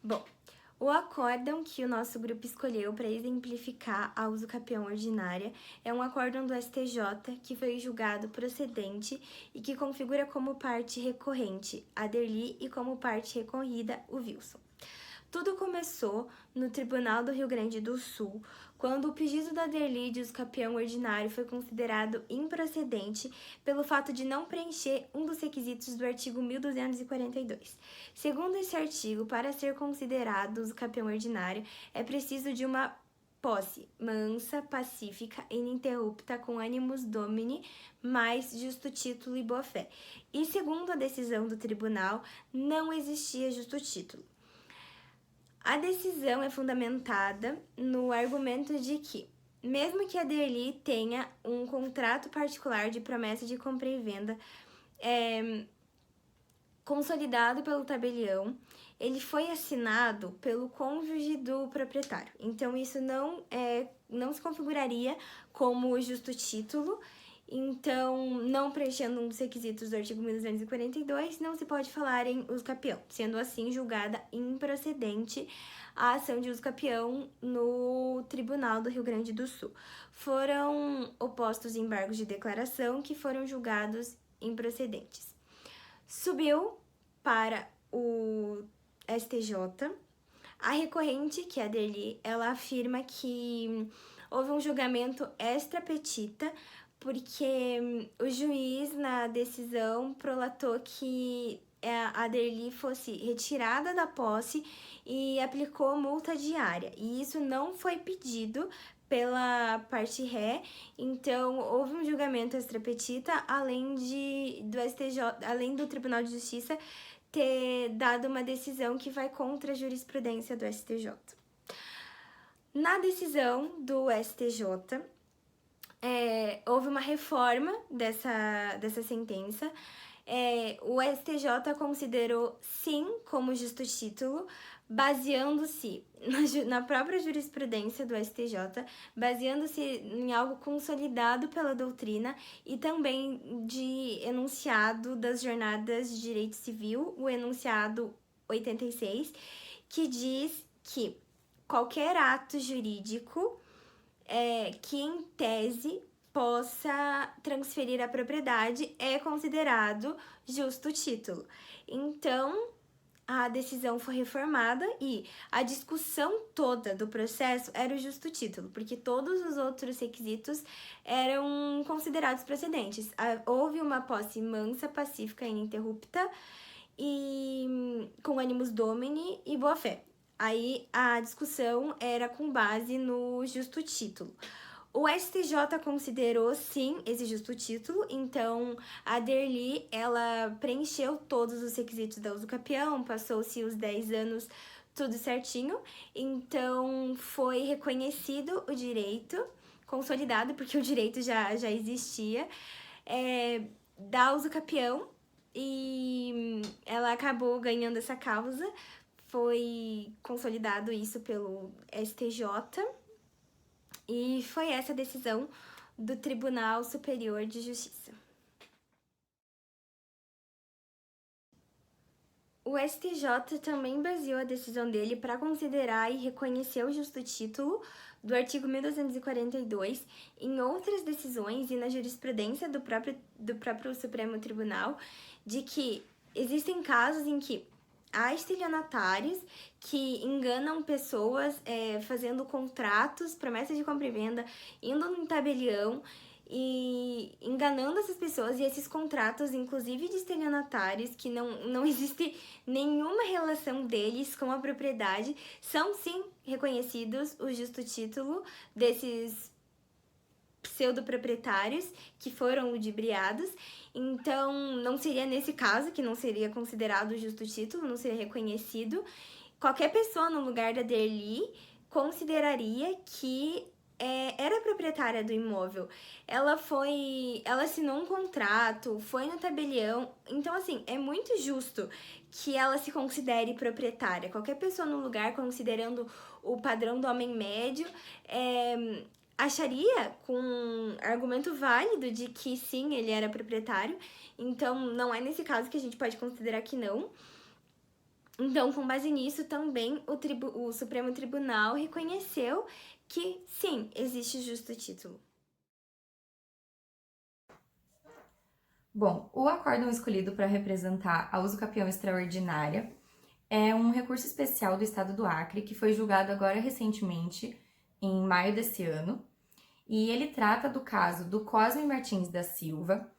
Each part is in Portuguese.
Bom, o acórdão que o nosso grupo escolheu para exemplificar a uso capião ordinária é um acórdão do STJ que foi julgado procedente e que configura como parte recorrente a Derli e como parte recorrida o Wilson. Tudo começou no Tribunal do Rio Grande do Sul, quando o pedido da Derli de uso capião ordinário foi considerado improcedente pelo fato de não preencher um dos requisitos do artigo 1242. Segundo esse artigo, para ser considerado uso capião ordinário, é preciso de uma posse mansa, pacífica e ininterrupta com animus domini, mais justo título e boa-fé. E segundo a decisão do tribunal, não existia justo título. A decisão é fundamentada no argumento de que, mesmo que a Derli tenha um contrato particular de promessa de compra e venda consolidado pelo tabelião, ele foi assinado pelo cônjuge do proprietário. Então, isso não se configuraria como justo título. Então, não preenchendo um dos requisitos do artigo 1242, não se pode falar em uso capião, sendo assim julgada improcedente a ação de uso capião no Tribunal do Rio Grande do Sul. Foram opostos embargos de declaração que foram julgados improcedentes. Subiu para o STJ. A recorrente, que é a Derli, ela afirma que houve um julgamento extra petita, porque o juiz, na decisão, prolatou que a Derli fosse retirada da posse e aplicou multa diária. E isso não foi pedido pela parte ré, então houve um julgamento extra petita, além do STJ, além do Tribunal de Justiça ter dado uma decisão que vai contra a jurisprudência do STJ. Na decisão do STJ, houve uma reforma dessa sentença. O STJ considerou sim como justo título, baseando-se na própria jurisprudência do STJ, baseando-se em algo consolidado pela doutrina e também de enunciado das jornadas de direito civil, o enunciado 86, que diz que qualquer ato jurídico que em tese possa transferir a propriedade é considerado justo título. Então, a decisão foi reformada e a discussão toda do processo era o justo título, porque todos os outros requisitos eram considerados procedentes. Houve uma posse mansa, pacífica e ininterrupta e com animus domini e boa-fé. Aí a discussão era com base no justo título. O STJ considerou, sim, esse justo título, então a Derli, ela preencheu todos os requisitos da uso capião, passou-se os 10 anos, tudo certinho, então foi reconhecido o direito, consolidado, porque o direito já existia, da uso capião, e ela acabou ganhando essa causa, foi consolidado isso pelo STJ, e foi essa a decisão do Tribunal Superior de Justiça. O STJ também baseou a decisão dele para considerar e reconhecer o justo título do artigo 1242 em outras decisões e na jurisprudência do próprio Supremo Tribunal, de que existem casos em que há estelionatários que enganam pessoas fazendo contratos, promessas de compra e venda, indo no tabelião e enganando essas pessoas, e esses contratos, inclusive de estelionatários, que não existe nenhuma relação deles com a propriedade, são sim reconhecidos o justo título desses pseudoproprietários que foram ludibriados. Então, não seria nesse caso, que não seria considerado justo título, não seria reconhecido. Qualquer pessoa no lugar da Derli consideraria que era proprietária do imóvel. Ela assinou um contrato, foi no tabelião. Então, assim, é muito justo que ela se considere proprietária. Qualquer pessoa no lugar, considerando o padrão do homem médio, acharia com um argumento válido de que sim, ele era proprietário, então não é nesse caso que a gente pode considerar que não. Então, com base nisso, também o Supremo Tribunal reconheceu que, sim, existe justo título. Bom, o acórdão escolhido para representar a usucapião extraordinária é um recurso especial do Estado do Acre, que foi julgado agora recentemente, em maio desse ano, e ele trata do caso do Cosme Martins da Silva,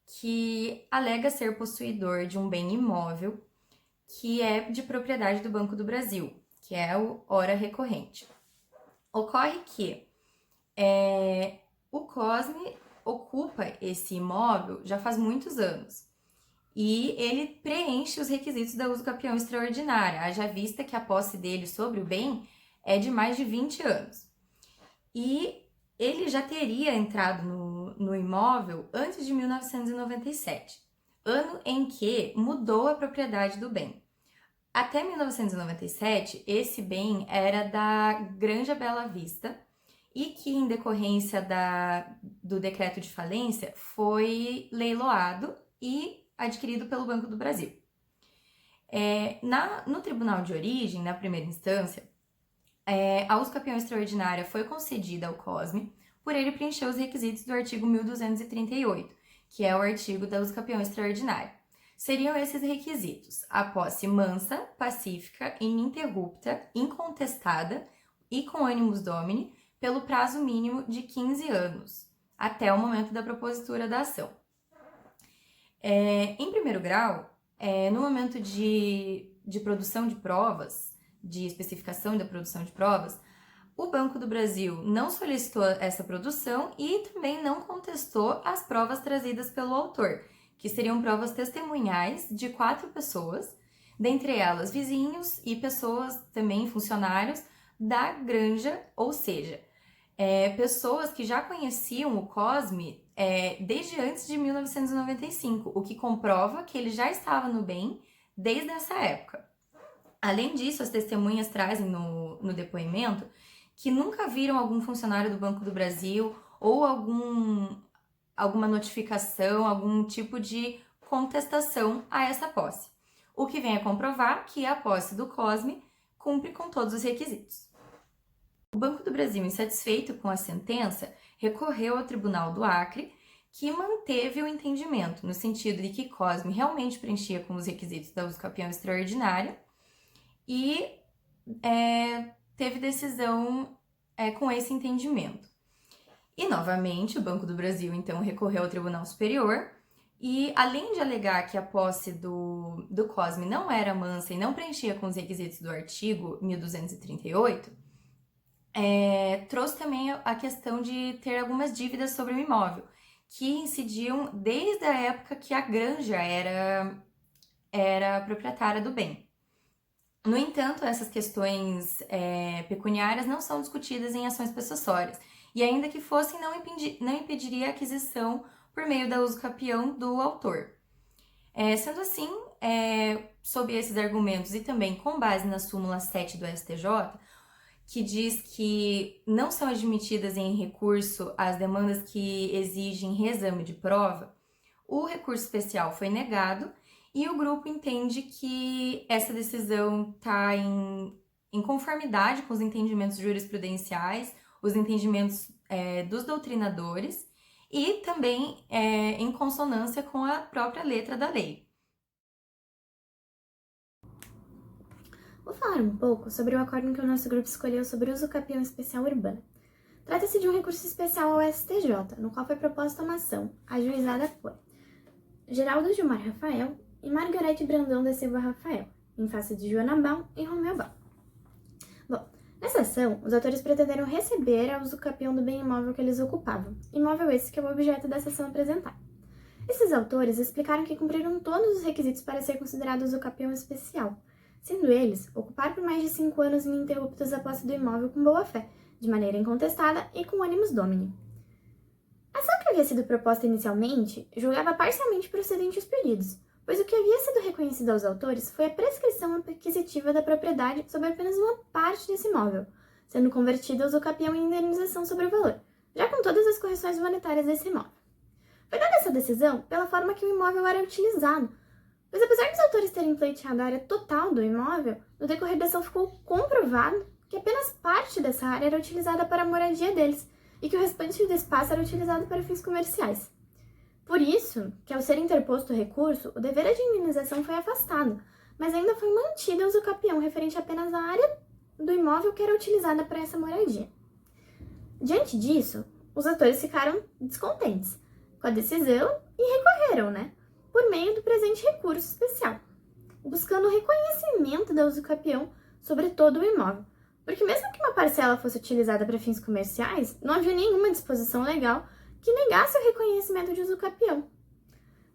que alega ser possuidor de um bem imóvel que é de propriedade do Banco do Brasil, que é o Hora Recorrente. Ocorre que o Cosme ocupa esse imóvel já faz muitos anos e ele preenche os requisitos da usucapião extraordinária, haja vista que a posse dele sobre o bem é de mais de 20 anos. E ele já teria entrado no imóvel antes de 1997, ano em que mudou a propriedade do bem. Até 1997, esse bem era da Granja Bela Vista e que, em decorrência do decreto de falência, foi leiloado e adquirido pelo Banco do Brasil. No tribunal de origem, na primeira instância, a usucapião extraordinária foi concedida ao Cosme por ele preencher os requisitos do artigo 1238, que é o artigo da usucapião extraordinária. Seriam esses requisitos: a posse mansa, pacífica, ininterrupta, incontestada e com animus domini, pelo prazo mínimo de 15 anos, até o momento da propositura da ação. Em primeiro grau, no momento de produção de provas, de especificação da produção de provas, o Banco do Brasil não solicitou essa produção e também não contestou as provas trazidas pelo autor, que seriam provas testemunhais de 4 pessoas, dentre elas vizinhos e pessoas também funcionários da granja, ou seja, pessoas que já conheciam o Cosme desde antes de 1995, o que comprova que ele já estava no bem desde essa época. Além disso, as testemunhas trazem no depoimento que nunca viram algum funcionário do Banco do Brasil ou alguma notificação, algum tipo de contestação a essa posse, o que vem a comprovar que a posse do Cosme cumpre com todos os requisitos. O Banco do Brasil, insatisfeito com a sentença, recorreu ao Tribunal do Acre, que manteve o entendimento, no sentido de que Cosme realmente preenchia com os requisitos da usucapião extraordinária e teve decisão com esse entendimento. E, novamente, o Banco do Brasil, então, recorreu ao Tribunal Superior e, além de alegar que a posse do Cosme não era mansa e não preenchia com os requisitos do artigo 1238, trouxe também a questão de ter algumas dívidas sobre o imóvel, que incidiam desde a época que a granja era proprietária do bem. No entanto, essas questões pecuniárias não são discutidas em ações possessórias, e ainda que fossem, não impediria a aquisição por meio da usucapião do autor. Sendo assim, sob esses argumentos e também com base na súmula 7 do STJ, que diz que não são admitidas em recurso as demandas que exigem reexame de prova, o recurso especial foi negado e o grupo entende que essa decisão está em conformidade com os entendimentos jurisprudenciais, os entendimentos dos doutrinadores e também em consonância com a própria letra da lei. Vou falar um pouco sobre o acórdão que o nosso grupo escolheu sobre o usucapião especial urbana. Trata-se de um recurso especial ao STJ, no qual foi proposta uma ação, ajuizada por Geraldo Gilmar Rafael e Margarete Brandão da Silva Rafael, em face de Joana Baum e Romeu Baum. Bom, nessa ação, os autores pretenderam receber a usucapião do bem imóvel que eles ocupavam, imóvel esse que é o objeto dessa ação apresentada. Esses autores explicaram que cumpriram todos os requisitos para ser considerado usucapião especial, sendo eles ocupar por mais de 5 anos ininterruptos a posse do imóvel com boa-fé, de maneira incontestada e com animus domini. A ação que havia sido proposta inicialmente julgava parcialmente procedente os pedidos, pois o que havia sido reconhecido aos autores foi a prescrição aquisitiva da propriedade sobre apenas uma parte desse imóvel, sendo convertida a usucapião em indenização sobre o valor, já com todas as correções monetárias desse imóvel. Foi dada essa decisão pela forma que o imóvel era utilizado, Pois apesar dos autores terem pleiteado a área total do imóvel, no decorrer da ação ficou comprovado que apenas parte dessa área era utilizada para a moradia deles e que o restante do espaço era utilizado para fins comerciais. Por isso, que ao ser interposto o recurso, o dever de indenização foi afastado, mas ainda foi mantida a usucapião referente apenas à área do imóvel que era utilizada para essa moradia. Diante disso, os autores ficaram descontentes com a decisão e recorreram, por meio do presente recurso especial, buscando o reconhecimento da usucapião sobre todo o imóvel, porque mesmo que uma parcela fosse utilizada para fins comerciais, não havia nenhuma disposição legal que negasse o reconhecimento de usucapião.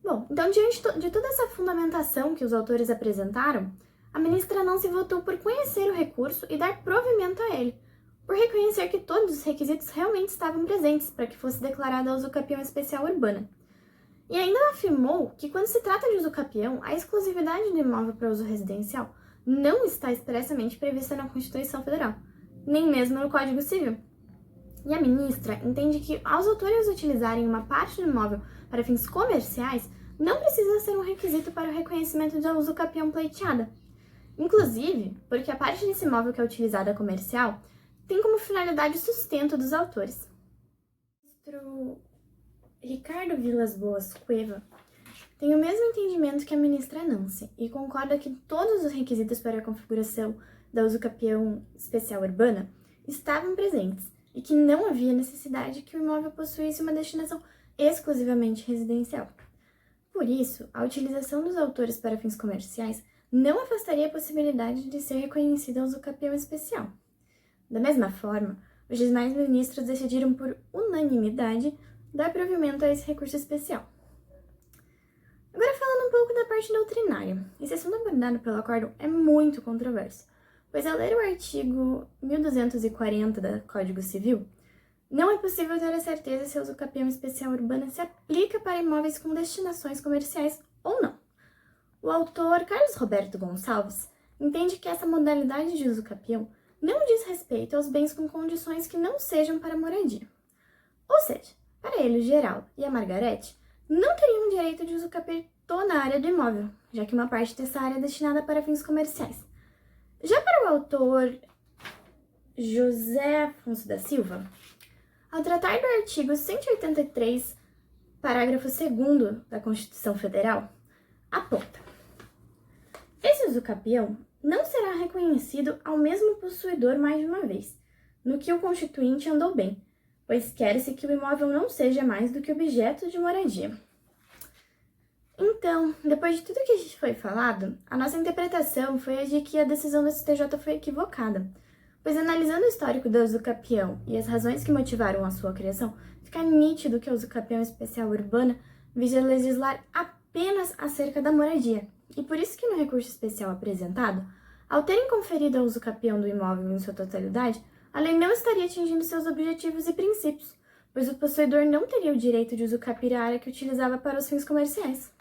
Bom, então diante de toda essa fundamentação que os autores apresentaram, a ministra não se votou por conhecer o recurso e dar provimento a ele, por reconhecer que todos os requisitos realmente estavam presentes para que fosse declarada a usucapião especial urbana. E ainda afirmou que quando se trata de usucapião, a exclusividade do imóvel para uso residencial não está expressamente prevista na Constituição Federal, nem mesmo no Código Civil. E a ministra entende que, ao os autores utilizarem uma parte do imóvel para fins comerciais, não precisa ser um requisito para o reconhecimento da usucapião pleiteada. Inclusive, porque a parte desse imóvel que é utilizada comercial tem como finalidade o sustento dos autores. O ministro Ricardo Vilas Boas Cueva tem o mesmo entendimento que a ministra Nancy e concorda que todos os requisitos para a configuração da usucapião especial urbana estavam presentes e que não havia necessidade que o imóvel possuísse uma destinação exclusivamente residencial. Por isso, a utilização dos autores para fins comerciais não afastaria a possibilidade de ser reconhecida a usucapião especial. Da mesma forma, os demais ministros decidiram por unanimidade dar provimento a esse recurso especial. Agora falando um pouco da parte doutrinária, esse assunto abordado pelo acórdão é muito controverso, pois ao ler o artigo 1240 do Código Civil, não é possível ter a certeza se a usucapião especial urbana se aplica para imóveis com destinações comerciais ou não. O autor Carlos Roberto Gonçalves entende que essa modalidade de usucapião não diz respeito aos bens com condições que não sejam para moradia. Ou seja, para ele, o Geraldo e a Margarete não teriam direito de usucapiar toda a área do imóvel, já que uma parte dessa área é destinada para fins comerciais. Já para o autor José Afonso da Silva, ao tratar do artigo 183, parágrafo 2º da Constituição Federal, aponta: esse usucapião não será reconhecido ao mesmo possuidor mais de uma vez, no que o constituinte andou bem, pois quer-se que o imóvel não seja mais do que objeto de moradia. Então, depois de tudo que a gente foi falado, a nossa interpretação foi a de que a decisão do STJ foi equivocada, pois analisando o histórico da usucapião e as razões que motivaram a sua criação, fica nítido que a usucapião especial urbana visa legislar apenas acerca da moradia, e por isso que no recurso especial apresentado, ao terem conferido a usucapião do imóvel em sua totalidade, a lei não estaria atingindo seus objetivos e princípios, pois o possuidor não teria o direito de usucapiar a área que utilizava para os fins comerciais.